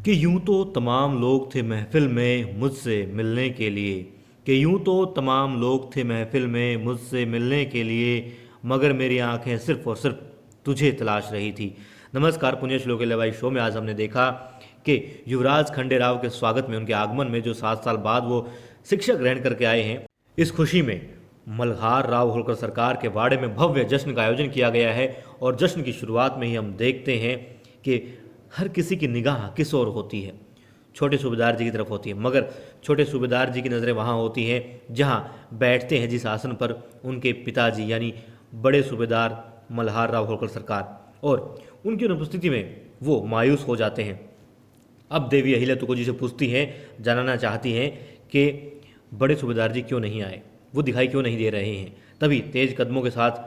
कि यूं तो तमाम लोग थे महफिल में मुझसे मिलने के लिए। कि यूं तो तमाम लोग थे महफिल में मुझसे मिलने के लिए, मगर मेरी आंखें सिर्फ और सिर्फ तुझे तलाश रही थी। नमस्कार, पुण्य श्लोक लवाई शो में आज हमने देखा कि युवराज खंडेराव के स्वागत में, उनके आगमन में, जो 7 साल बाद वो शिक्षा ग्रहण करके आए हैं, इस खुशी में मल्हार राव होलकर सरकार के वाड़े में भव्य जश्न का आयोजन किया गया है। और जश्न की शुरुआत में ही हम देखते हैं कि हर किसी की निगाह किस ओर होती है। छोटे सूबेदार जी की तरफ होती है, मगर छोटे सूबेदार जी की नज़रें वहाँ होती हैं जहाँ बैठते हैं जिस आसन पर उनके पिताजी यानी बड़े सूबेदार मल्हार राव होलकर सरकार, और उनकी अनुपस्थिति में वो मायूस हो जाते हैं। अब देवी अहिल्या तुकोजी से पूछती हैं, जानना चाहती हैं कि बड़े सूबेदार जी क्यों नहीं आए, वो दिखाई क्यों नहीं दे रहे हैं। तभी तेज कदमों के साथ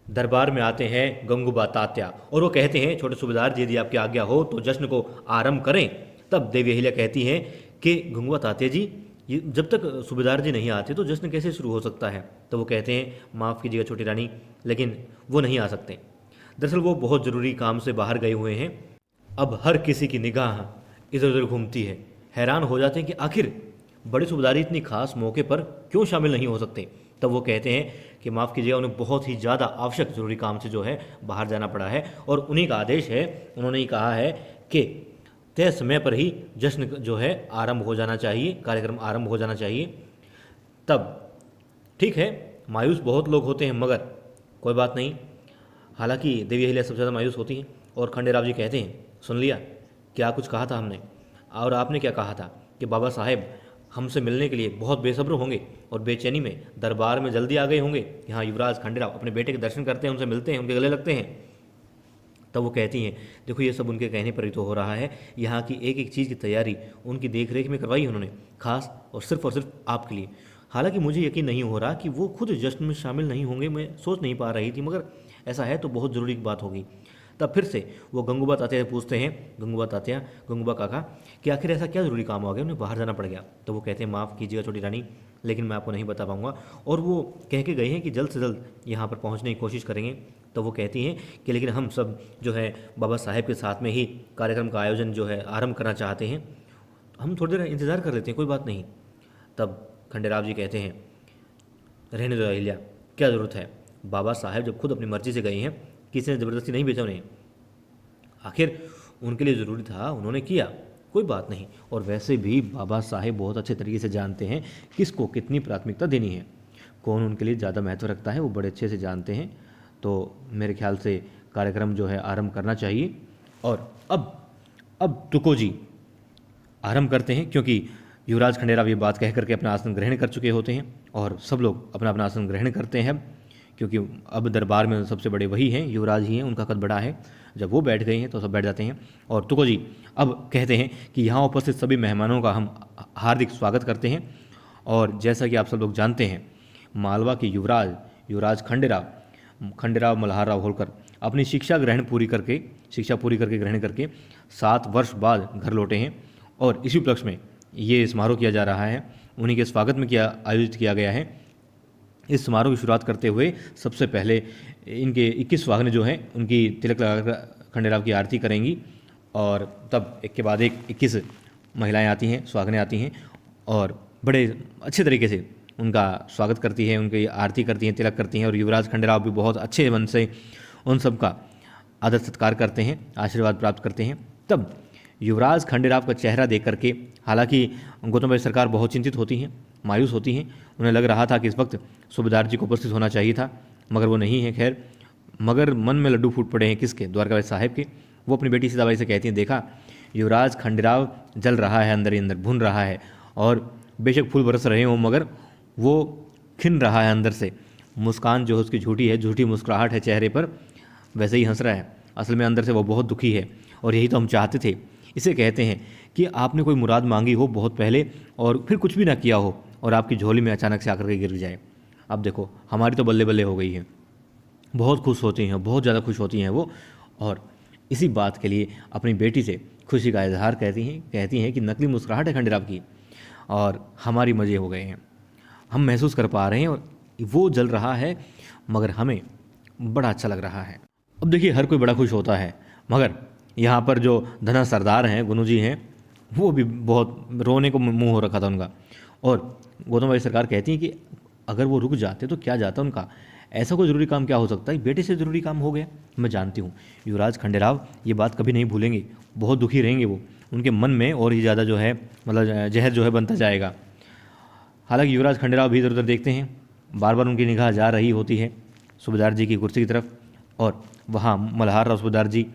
दरबार में आते हैं गंगूबा तात्या, और वो कहते हैं, छोटे सूबेदार जी यदि आपकी आज्ञा हो तो जश्न को आरंभ करें। तब देवी अहिल्या कहती हैं कि गंगूबा तात्या जी, जब तक सूबेदार जी नहीं आते तो जश्न कैसे शुरू हो सकता है। तो वो कहते हैं, माफ़ कीजिएगा छोटी रानी, लेकिन वो नहीं आ सकते। दरअसल वो बहुत ज़रूरी काम से बाहर गए हुए हैं। अब हर किसी की निगाह इधर उधर घूमती है। हैरान हो जाते हैं कि आखिर बड़े सूबेदार इतनी खास मौके पर क्यों शामिल नहीं हो सकते। तब वो कहते हैं कि माफ़ कीजिएगा, उन्हें बहुत ही ज़्यादा आवश्यक ज़रूरी काम से जो है बाहर जाना पड़ा है, और उन्हीं का आदेश है। उन्होंने ही कहा है कि तय समय पर ही जश्न जो है आरंभ हो जाना चाहिए, कार्यक्रम आरंभ हो जाना चाहिए। तब ठीक है, मायूस बहुत लोग होते हैं, मगर कोई बात नहीं। हालांकि देवी अहिल्या सबसे ज़्यादा मायूस होती हैं, और खंडेराव जी कहते हैं, सुन लिया क्या कुछ कहा था हमने, और आपने क्या कहा था कि बाबा साहेब हमसे मिलने के लिए बहुत बेसब्र होंगे और बेचैनी में दरबार में जल्दी आ गए होंगे। यहाँ युवराज खंडेराव अपने बेटे के दर्शन करते हैं, उनसे मिलते हैं, उनके गले लगते हैं। तब वो कहती हैं, देखो ये सब उनके कहने पर ही तो हो रहा है। यहाँ की एक एक चीज़ की तैयारी उनकी देख रेख में करवाई उन्होंने, खास और सिर्फ आपके लिए। हालांकि मुझे यकीन नहीं हो रहा कि वो खुद जश्न में शामिल नहीं होंगे, मैं सोच नहीं पा रही थी, मगर ऐसा है तो बहुत ज़रूरी बात होगी। तब फिर से वो गंगूबा तात्या से पूछते हैं, गंगूबा तात्या, गंगूबा काका, कि आखिर ऐसा क्या ज़रूरी काम हो गया, उन्हें बाहर जाना पड़ गया। तो वो कहते हैं, माफ़ कीजिएगा छोटी रानी, लेकिन मैं आपको नहीं बता पाऊंगा। और वो कह के गए हैं कि जल्द से जल्द यहाँ पर पहुँचने की कोशिश करेंगे। तो वो कहती हैं कि लेकिन हम सब जो है बाबा साहेब के साथ में ही कार्यक्रम का आयोजन जो है आरंभ करना चाहते हैं, हम थोड़ी देर इंतज़ार कर लेते हैं, कोई बात नहीं। तब खंडेराव जी कहते हैं, रहने दो अहिल्या, क्या ज़रूरत है। बाबा साहेब जब खुद अपनी मर्जी से गए हैं, किसी ने ज़बरदस्ती नहीं भेजा उन्हें। आखिर उनके लिए ज़रूरी था, उन्होंने किया, कोई बात नहीं। और वैसे भी बाबा साहेब बहुत अच्छे तरीके से जानते हैं किसको कितनी प्राथमिकता देनी है, कौन उनके लिए ज़्यादा महत्व रखता है, वो बड़े अच्छे से जानते हैं। तो मेरे ख्याल से कार्यक्रम जो है आरंभ करना चाहिए। और अब तुको जी आरंभ करते हैं, क्योंकि युवराज खंडेराव ये बात कह करके अपना आसन ग्रहण कर चुके होते हैं, और सब लोग अपना अपना आसन ग्रहण करते हैं। क्योंकि अब दरबार में सबसे बड़े वही हैं, युवराज ही हैं, उनका कद बड़ा है। जब वो बैठ गए हैं तो सब बैठ जाते हैं। और तुको जी अब कहते हैं कि यहाँ उपस्थित सभी मेहमानों का हम हार्दिक स्वागत करते हैं। और जैसा कि आप सब लोग जानते हैं, मालवा के युवराज खंडेराव मल्हार राव होलकर अपनी शिक्षा पूरी करके ग्रहण करके 7 वर्ष बाद घर लौटे हैं। और इसी उपलक्ष्य में ये समारोह किया जा रहा है, उन्हीं के स्वागत में आयोजित किया गया है। इस समारोह की शुरुआत करते हुए सबसे पहले इनके 21 सुहागनें जो हैं उनकी तिलक लगाकर खंडेराव की आरती करेंगी, और तब एक के बाद एक 21 महिलाएं आती हैं, सुहागनें आती हैं, और बड़े अच्छे तरीके से उनका स्वागत करती है, उनकी आरती करती हैं, तिलक करती हैं। और युवराज खंडेराव भी बहुत अच्छे मन से उन सब का आदर सत्कार करते हैं, आशीर्वाद प्राप्त करते हैं। तब युवराज खंडेराव का चेहरा देख करके, हालांकि गौतमबाई सरकार बहुत चिंतित होती हैं, मायूस होती हैं। उन्हें लग रहा था कि इस वक्त सूबेदार जी को उपस्थित होना चाहिए था, मगर वो नहीं है। खैर, मगर मन में लड्डू फूट पड़े हैं किसके, द्वारकाबाई साहेब के। वो अपनी बेटी सीताबाई से कहती हैं, देखा युवराज खंडेराव जल रहा है, अंदर ही अंदर भुन रहा है, और बेशक फूल बरस रहे हों मगर वो खिन रहा है अंदर से। मुस्कान जो है उसकी झूठी है, झूठी मुस्कुराहट है चेहरे पर, वैसे ही हंस रहा है, असल में अंदर से वो बहुत दुखी है। और यही तो हम चाहते थे। इसे कहते हैं कि आपने कोई मुराद मांगी हो बहुत पहले, और फिर कुछ भी ना किया हो, और आपकी झोली में अचानक से आकर के गिर जाए। अब देखो, हमारी तो बल्ले बल्ले हो गई है। बहुत खुश होती हैं, बहुत ज़्यादा खुश होती हैं वो, और इसी बात के लिए अपनी बेटी से खुशी का इजहार कहती हैं कि नकली मुस्कुराहट है खंडेराव की, और हमारी मज़े हो गए हैं, हम महसूस कर पा रहे हैं, और वो जल रहा है, मगर हमें बड़ा अच्छा लग रहा है। अब देखिए, हर कोई बड़ा खुश होता है, मगर यहाँ पर जो धना सरदार हैं, गुनू जी हैं, वो भी बहुत रोने को मुंह हो रखा था उनका। और गौतम भाई सरकार कहती हैं कि अगर वो रुक जाते तो क्या जाता उनका, ऐसा कोई ज़रूरी काम क्या हो सकता है, बेटे से ज़रूरी काम हो गया। मैं जानती हूँ युवराज खंडेराव ये बात कभी नहीं भूलेंगे, बहुत दुखी रहेंगे वो, उनके मन में और ही ज़्यादा जो है मतलब जहर जो है बनता जाएगा। हालांकि युवराज खंडेराव भी इधर उधर देखते हैं, बार बार उनकी निगाह जा रही होती है सूबेदार जी की कुर्सी की तरफ, और वहाँ मल्हार राव सूबेदार जी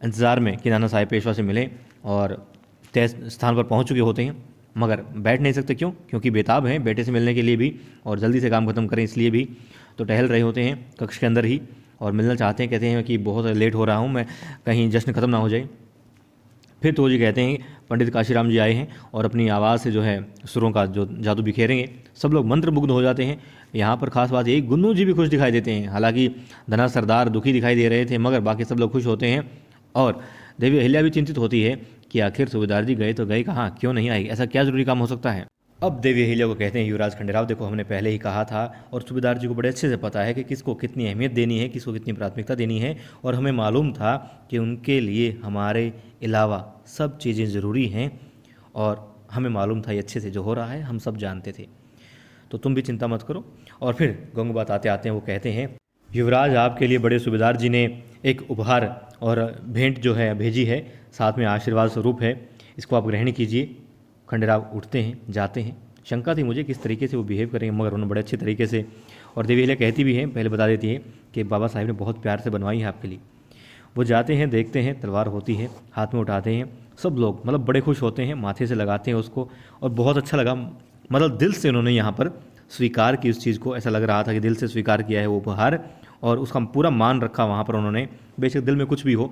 इंतज़ार में कि नाना साहेब पेशवा से मिलें और तय स्थान पर पहुँच चुके होते हैं, मगर बैठ नहीं सकते। क्यों? क्योंकि बेताब हैं बेटे से मिलने के लिए भी और जल्दी से काम खत्म करें इसलिए भी। तो टहल रहे होते हैं कक्ष के अंदर ही और मिलना चाहते हैं, कहते हैं कि बहुत लेट हो रहा हूँ मैं, कहीं जश्न ख़त्म ना हो जाए। फिर तो जी कहते हैं पंडित काशीराम जी आए हैं और अपनी आवाज़ से जो है सुरों का जो जादू बिखेरेंगे। सब लोग मंत्रमुग्ध हो जाते हैं। यहाँ पर खास बात यही, गुन्नू जी भी खुश दिखाई देते हैं। हालांकि धना सरदार दुखी दिखाई दे रहे थे, मगर बाकी सब लोग खुश होते हैं। और देवी अहिल्या भी चिंतित होती है कि आखिर सूबेदार जी गए तो गए कहाँ, क्यों नहीं आए, ऐसा क्या ज़रूरी काम हो सकता है। अब देवी अहिल्या को कहते हैं युवराज खंडेराव देखो हमने पहले ही कहा था और सूबेदार जी को बड़े अच्छे से पता है कि किसको कितनी अहमियत देनी है, किसको कितनी प्राथमिकता देनी है, और हमें मालूम था कि उनके लिए हमारे अलावा सब चीज़ें ज़रूरी हैं, और हमें मालूम था ये अच्छे से जो हो रहा है हम सब जानते थे, तो तुम भी चिंता मत करो। और फिर गंगूबात आते आते हैं वो कहते हैं युवराज आपके लिए बड़े सूबेदार जी ने एक उपहार और भेंट जो है भेजी है, साथ में आशीर्वाद स्वरूप है, इसको आप ग्रहण कीजिए। खंडेराव उठते हैं जाते हैं। शंका थी मुझे किस तरीके से वो बिहेव करेंगे, मगर उन्होंने बड़े अच्छे तरीके से, और देवी अहिल्या कहती भी हैं, पहले बता देती है कि बाबा साहिब ने बहुत प्यार से बनवाई है आपके लिए। वो जाते हैं देखते हैं, तलवार होती है हाथ में उठाते हैं, सब लोग मतलब बड़े खुश होते हैं, माथे से लगाते हैं उसको, और बहुत अच्छा लगा, मतलब दिल से उन्होंने यहाँ पर स्वीकार की उस चीज़ को, ऐसा लग रहा था कि दिल से स्वीकार किया है वो उपहार, और उसका पूरा मान रखा वहाँ पर उन्होंने। बेशक दिल में कुछ भी हो,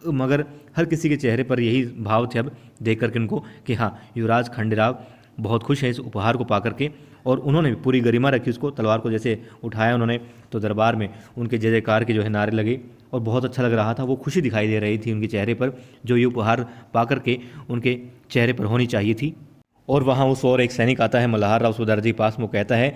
मगर हर किसी के चेहरे पर यही भाव थे अब देख करके उनको कि हाँ युवराज खंडेराव बहुत खुश है इस उपहार को पा करके। और उन्होंने भी पूरी गरिमा रखी उसको, तलवार को जैसे उठाया उन्होंने तो दरबार में उनके जय जयकार के जो है नारे लगे, और बहुत अच्छा लग रहा था, वो खुशी दिखाई दे रही थी उनके चेहरे पर, जो ये उपहार पा करके उनके चेहरे पर होनी चाहिए थी। और वहाँ उस और एक सैनिक आता है मल्हार राव सूबेदार जी के पास, वो कहता है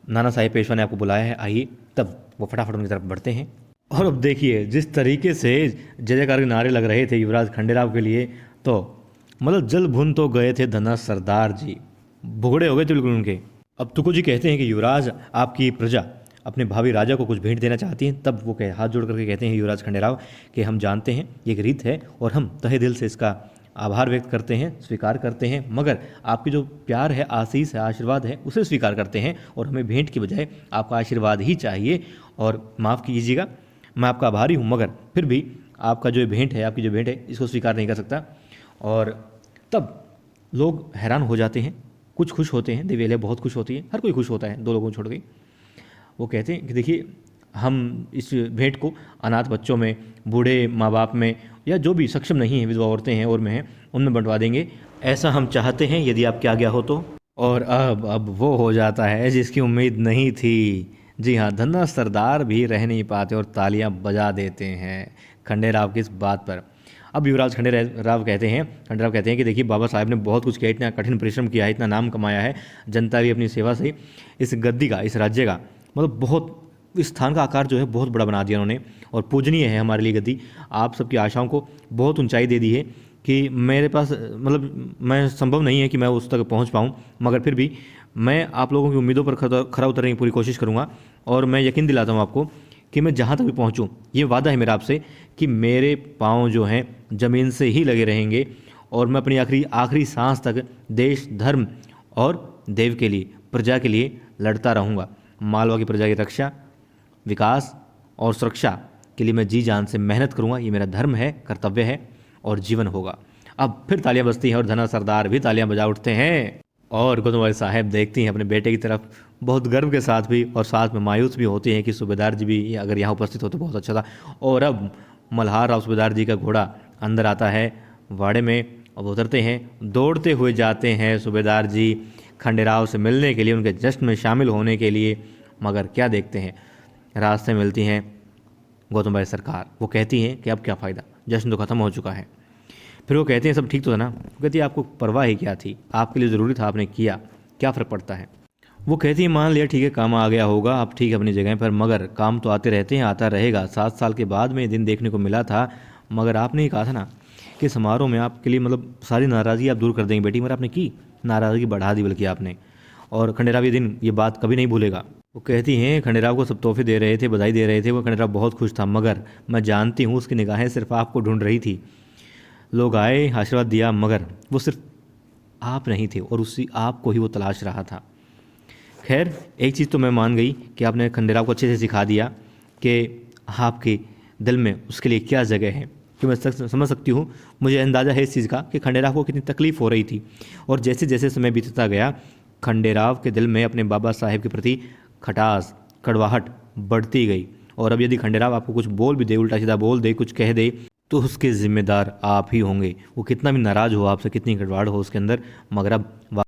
नाना साहेब पेशवा ने आपको बुलाया है, आइए। तब वो फटाफट उनकी तरफ बढ़ते हैं, और अब देखिए जिस तरीके से जय जयकार के नारे लग रहे थे युवराज खंडेराव के लिए, तो मतलब जल भुन तो गए थे धना सरदार जी, भुगड़े हो गए थे बिल्कुल उनके। अब तुको जी कहते हैं कि युवराज आपकी प्रजा अपने भावी राजा को कुछ भेंट देना चाहती है। तब वो हाथ जोड़ करके कहते हैं युवराज खंडेराव कि हम जानते हैं ये एक रीत है और हम तहे दिल से इसका आभार व्यक्त करते हैं, स्वीकार करते हैं, मगर आपकी जो प्यार है, आशीष है, आशीर्वाद है, उसे स्वीकार करते हैं, और हमें भेंट की बजाय आपका आशीर्वाद ही चाहिए। और माफ़ कीजिएगा, मैं आपका आभारी हूँ, मगर फिर भी आपका जो भेंट है, आपकी जो भेंट है, इसको स्वीकार नहीं कर सकता। और तब लोग हैरान हो जाते हैं, कुछ खुश होते हैं, देवी अहिल्या बहुत खुश होती है, हर कोई खुश होता है दो लोगों को छोड़ के। वो कहते हैं कि देखिए हम इस भेंट को अनाथ बच्चों में, बूढ़े माँ बाप में, या जो भी सक्षम नहीं है, विधवा औरतें हैं और में हैं, उनमें बंटवा देंगे, ऐसा हम चाहते हैं यदि आपकी आज्ञा हो तो। और अब वो हो जाता है जिसकी उम्मीद नहीं थी। जी हाँ, धन्ना सरदार भी रह नहीं पाते और तालियां बजा देते हैं खंडेराव की इस बात पर। अब युवराज खंडेराव कहते हैं कि देखिए बाबा साहब ने बहुत कुछ किया, इतना कठिन परिश्रम किया है, इतना नाम कमाया है, जनता भी अपनी सेवा से इस गद्दी का, इस राज्य का, मतलब बहुत इस स्थान का आकार जो है बहुत बड़ा बना दिया उन्होंने, और पूजनीय है हमारे लिए गद्दी। आप सबकी आशाओं को बहुत ऊंचाई दे दी है कि मेरे पास मतलब मैं संभव नहीं है कि मैं उस तक पहुंच पाऊं, मगर फिर भी मैं आप लोगों की उम्मीदों पर खरा उतरने की पूरी कोशिश करूंगा, और मैं यकीन दिलाता हूं आपको कि मैं जहां तक भी पहुंचूं, ये वादा है मेरा आपसे कि मेरे पाँव जो हैं ज़मीन से ही लगे रहेंगे, और मैं अपनी आखिरी सांस तक देश, धर्म और देव के लिए, प्रजा के लिए लड़ता रहूँगा। मालवा की प्रजा की रक्षा, विकास और सुरक्षा के लिए मैं जी जान से मेहनत करूंगा, ये मेरा धर्म है, कर्तव्य है, और जीवन होगा। अब फिर तालियां बजती हैं और धना सरदार भी तालियां बजा उठते हैं, और गौतम भाई साहब देखती हैं अपने बेटे की तरफ बहुत गर्व के साथ भी, और साथ में मायूस भी होती हैं कि सूबेदार जी भी अगर यहाँ उपस्थित हो तो बहुत अच्छा था। और अब मल्हार राव सूबेदार जी का घोड़ा अंदर आता है वाड़े में, अब उतरते हैं, दौड़ते हुए जाते हैं सूबेदार जी खंडेराव से मिलने के लिए, उनके जश्न में शामिल होने के लिए। मगर क्या देखते हैं, रास्ते में मिलती हैं गौतम भाई सरकार। वो कहती हैं कि अब क्या फ़ायदा, जश्न तो ख़त्म हो चुका है। फिर वो कहते हैं सब ठीक तो था ना। वो कहती है आपको परवाह ही क्या थी, आपके लिए ज़रूरी था, आपने किया, क्या फ़र्क पड़ता है। वो कहती है मान लिया ठीक है, काम आ गया होगा, आप ठीक है अपनी जगह पर, मगर काम तो आते रहते हैं, आता रहेगा। 7 साल के बाद में ये दिन देखने को मिला था, मगर आपने ही कहा था ना कि समारोह में आपके लिए मतलब सारी नाराज़गी आप दूर कर देंगे बेटी, मगर आपने की नाराज़गी बढ़ा दी बल्कि आपने। और खंडेराव ये दिन ये बात कभी नहीं भूलेगा। वो कहती हैं खंडेराव को सब तोहफे दे रहे थे, बधाई दे रहे थे, वो खंडेराव बहुत खुश था, मगर मैं जानती हूँ उसकी निगाहें सिर्फ आपको ढूंढ रही थी। लोग आए, आशीर्वाद दिया, मगर वो सिर्फ आप नहीं थे और उसी आपको ही वो तलाश रहा था। खैर एक चीज़ तो मैं मान गई कि आपने खंडेराव को अच्छे से सिखा दिया कि आपके दिल में उसके लिए क्या जगह है, कि मैं समझ सकती हूँ, मुझे अंदाज़ा है इस चीज़ का कि खंडेराव को कितनी तकलीफ़ हो रही थी। और जैसे जैसे समय बीतता गया खंडेराव के दिल में अपने बाबा साहेब के प्रति खटास कड़वाहट बढ़ती गई। और अब यदि खंडेराव आपको कुछ बोल भी दे, उल्टा सीधा बोल दे, कुछ कह दे, तो उसके ज़िम्मेदार आप ही होंगे। वो कितना भी नाराज़ हो आपसे, कितनी कड़वाहट हो उसके अंदर, मगर अब